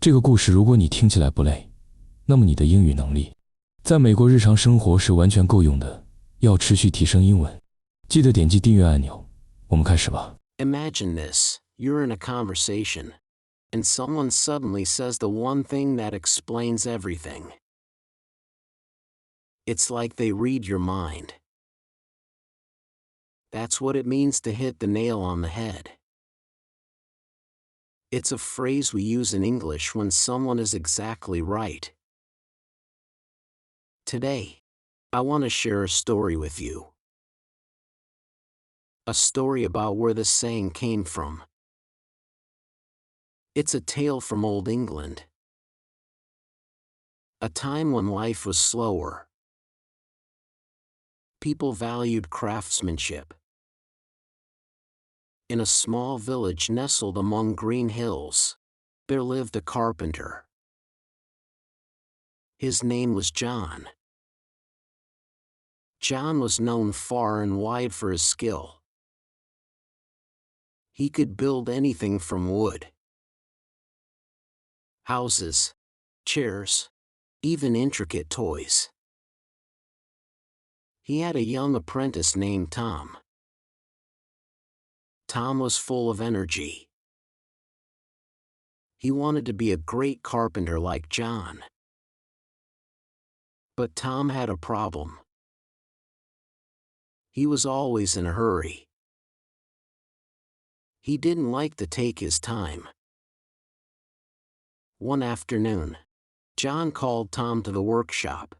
这个故事如果你听起来不累，那么你的英语能力在美国日常生活是完全够用的。要持续提升英文，记得点击订阅按钮。我们开始吧。 Imagine this. You're in a conversation, and someone suddenly says the one thing that explains everything. It's like they read your mind. That's what it means to hit the nail on the head. It's a phrase we use in English when someone is exactly right. Today, I want to share a story with you. A story about where this saying came from. It's a tale from old England. A time when life was slower. People valued craftsmanship. In a small village nestled among green hills, there lived a carpenter. His name was John. John was known far and wide for his skill. He could build anything from wood. Houses, chairs, even intricate toys. He had a young apprentice named Tom. Tom was full of energy. He wanted to be a great carpenter like John. But Tom had a problem. He was always in a hurry. He didn't like to take his time. One afternoon, John called Tom to the workshop.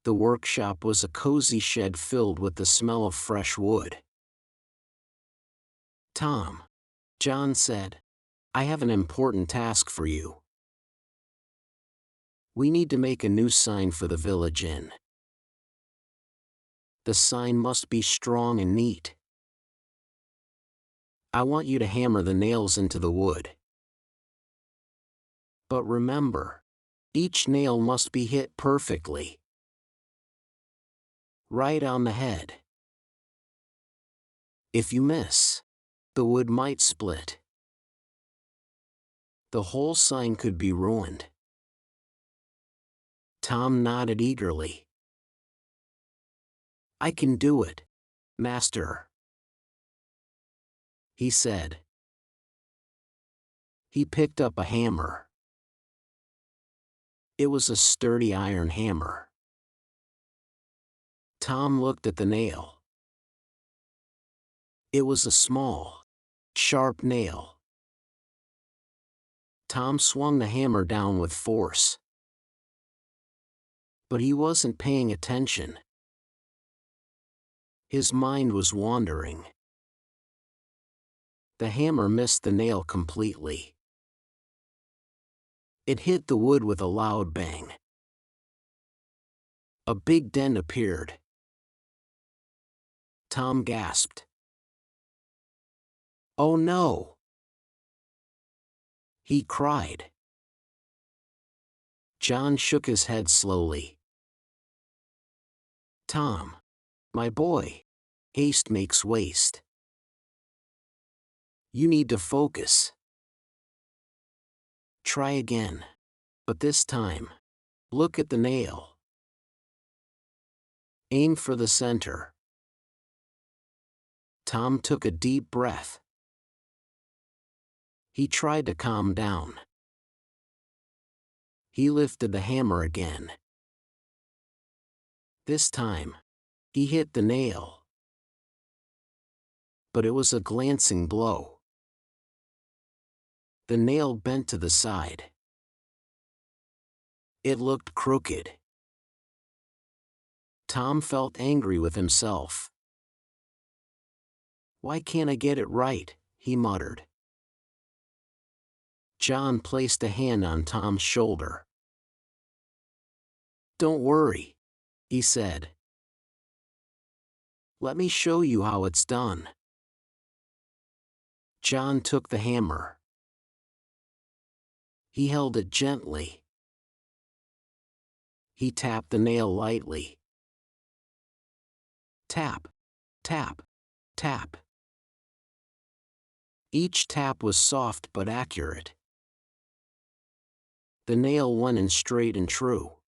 The workshop was a cozy shed filled with the smell of fresh wood. "Tom," John said, "I have an important task for you. We need to make a new sign for the village inn. The sign must be strong and neat. I want you to hammer the nails into the wood. But remember, each nail must be hit perfectly. Right on the head. If you miss, the wood might split. The whole sign could be ruined." Tom nodded eagerly. "I can do it, master," he said. He picked up a hammer. It was a sturdy iron hammer. Tom looked at the nail. It was a small, sharp nail. Tom swung the hammer down with force. But he wasn't paying attention. His mind was wandering. The hammer missed the nail completely. It hit the wood with a loud bang. A big dent appeared. Tom gasped. "Oh no!" he cried. John shook his head slowly. "Tom, my boy, haste makes waste. You need to focus. Try again, but this time, look at the nail. Aim for the center." Tom took a deep breath. He tried to calm down. He lifted the hammer again. This time, he hit the nail. But it was a glancing blow. The nail bent to the side. It looked crooked. Tom felt angry with himself. "Why can't I get it right?" he muttered. John placed a hand on Tom's shoulder. "Don't worry," he said. "Let me show you how it's done." John took the hammer. He held it gently. He tapped the nail lightly. Tap, tap, tap. Each tap was soft but accurate. The nail went in straight and true.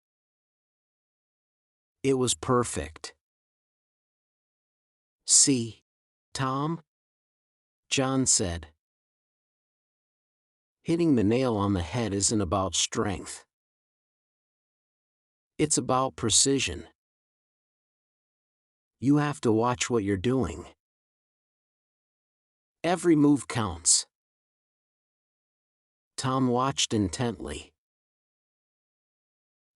It was perfect. "See, Tom?" John said. "Hitting the nail on the head isn't about strength. It's about precision. You have to watch what you're doing. Every move counts." Tom watched intently.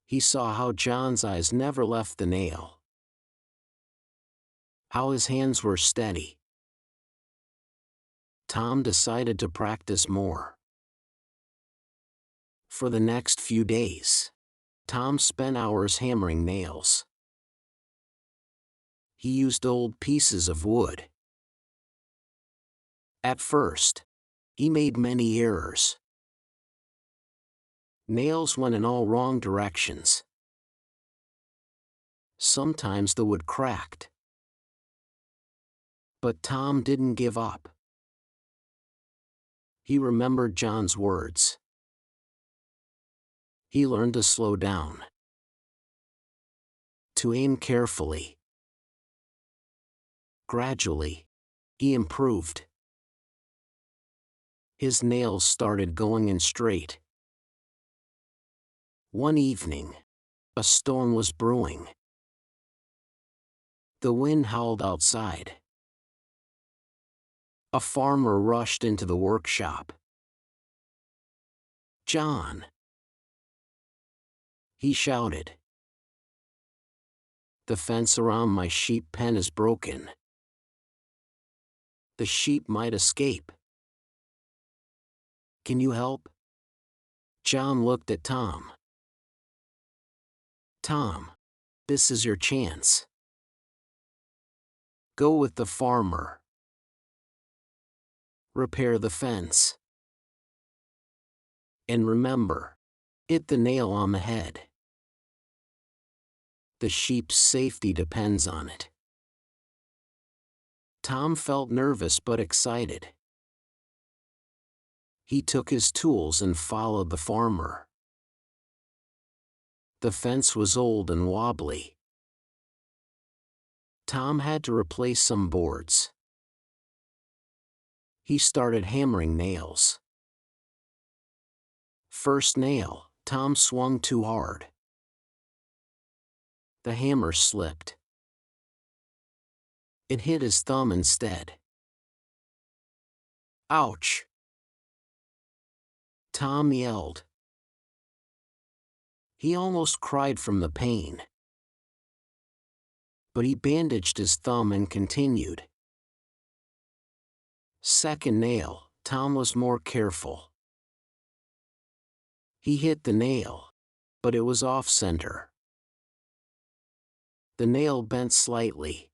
He saw how John's eyes never left the nail, how his hands were steady. Tom decided to practice more. For the next few days, Tom spent hours hammering nails. He used old pieces of wood. At first, he made many errors. Nails went in all wrong directions. Sometimes the wood cracked. But Tom didn't give up. He remembered John's words. He learned to slow down, to aim carefully. Gradually, he improved. His nails started going in straight. One evening, a storm was brewing. The wind howled outside. A farmer rushed into the workshop. "John!" he shouted. "The fence around my sheep pen is broken. The sheep might escape. Can you help?" John looked at Tom. "Tom, this is your chance. Go with the farmer. Repair the fence. And remember, hit the nail on the head. The sheep's safety depends on it." Tom felt nervous but excited. He took his tools and followed the farmer. The fence was old and wobbly. Tom had to replace some boards. He started hammering nails. First nail, Tom swung too hard. The hammer slipped. It hit his thumb instead. "Ouch!" Tom yelled. He almost cried from the pain. But he bandaged his thumb and continued. Second nail, Tom was more careful. He hit the nail, but it was off-center. The nail bent slightly.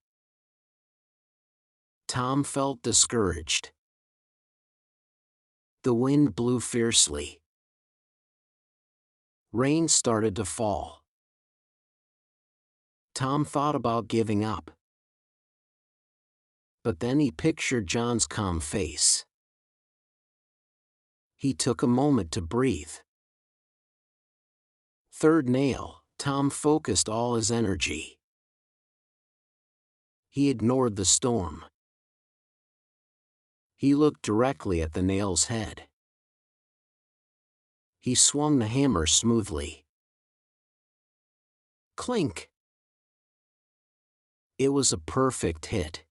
Tom felt discouraged. The wind blew fiercely. Rain started to fall. Tom thought about giving up. But then he pictured John's calm face. He took a moment to breathe. Third nail, Tom focused all his energy. He ignored the storm. He looked directly at the nail's head. He swung the hammer smoothly. Clink! It was a perfect hit.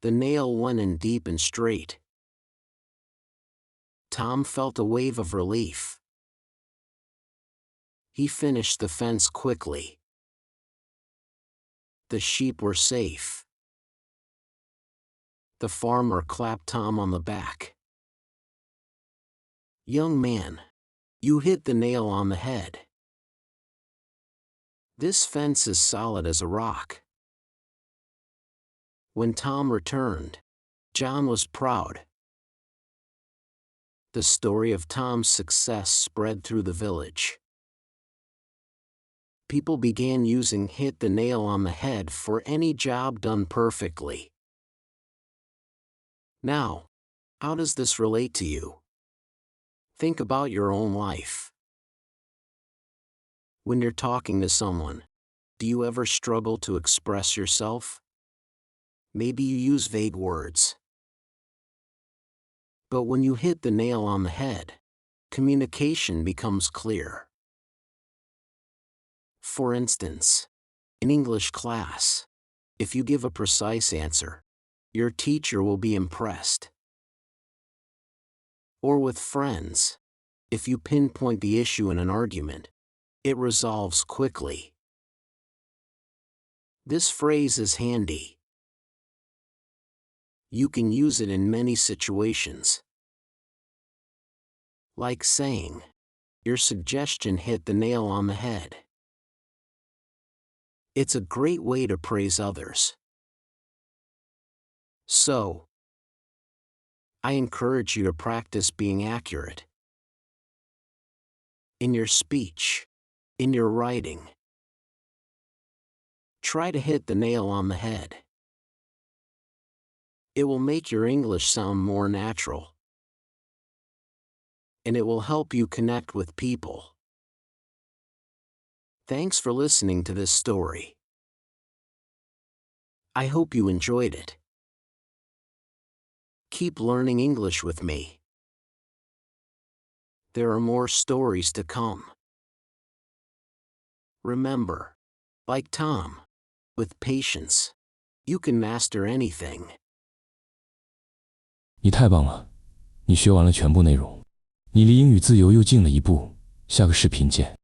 The nail went in deep and straight. Tom felt a wave of relief. He finished the fence quickly. The sheep were safe. The farmer clapped Tom on the back. "Young man, you hit the nail on the head. This fence is solid as a rock." When Tom returned, John was proud. The story of Tom's success spread through the village. People began using "hit the nail on the head" for any job done perfectly. Now, how does this relate to you? Think about your own life. When you're talking to someone, do you ever struggle to express yourself? Maybe you use vague words. But when you hit the nail on the head, communication becomes clear. For instance, in English class, if you give a precise answer, your teacher will be impressed. Or with friends, if you pinpoint the issue in an argument, it resolves quickly. This phrase is handy. You can use it in many situations. Like saying, "Your suggestion hit the nail on the head." It's a great way to praise others. So, I encourage you to practice being accurate. In your speech, in your writing. Try to hit the nail on the head. It will make your English sound more natural. And it will help you connect with people. Thanks for listening to this story. I hope you enjoyed it. Keep learning English with me. There are more stories to come. Remember, like Tom, with patience, you can master anything. 你太棒了，你学完了全部内容，你离英语自由又近了一步。下个视频见。